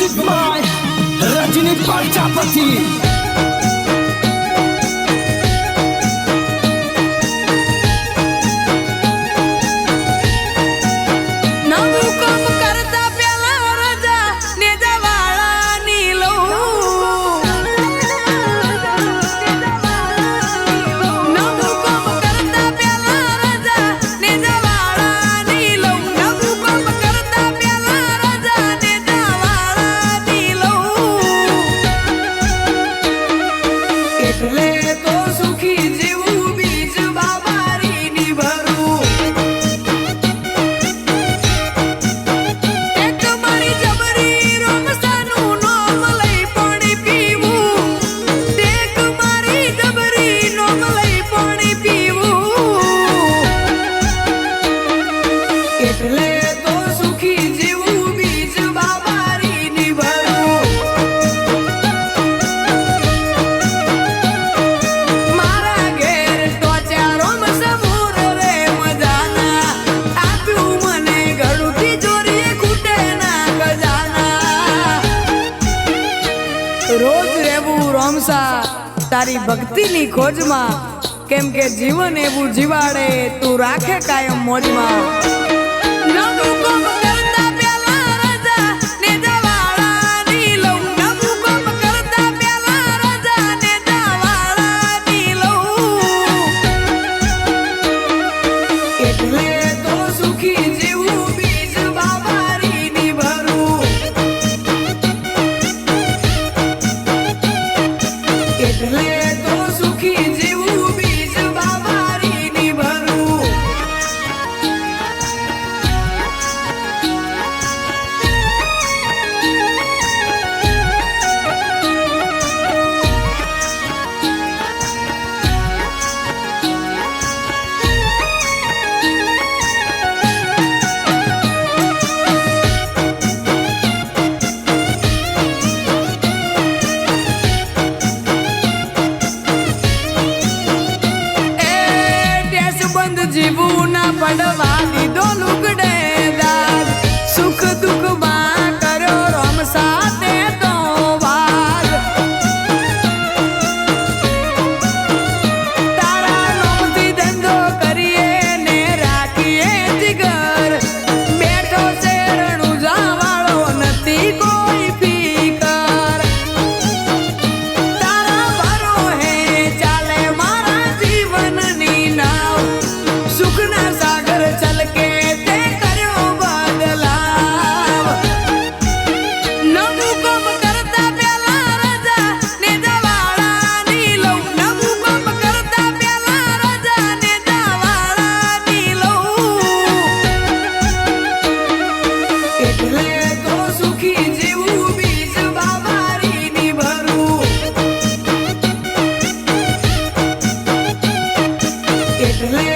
Music by Rajini Prajapati. રોજ રહેવું રોમસા તારી ભક્તિની ખોજમાં, કેમ કે જીવન એવું જીવાડે તું રાખે કાયમ મોજમાં. જીવું ના પડવા દીધો લુગડે દાદ, સુખ દુઃખ માં કર્યો રોમ સાથે તો વાદ. તારા નોમથી ધંધો કરીએ ને રાખીએ જીગર, બેઠો શેરણું જાવાળો નથી કોઈ ફીકર. તારા ભરો હે ચાલે મારા જીવનની નાવ, સુખના સાગર છલકે તે કર્યો બદલાવ. નવું કામ કરતા પેલા રજા ને દવાળાની લઉં, નવું કામ કરતા પેલા રજા ને દવાળાની લઉં. એટલે તો સુખી જીવું બીજ બાબારીની ભરું, એટલે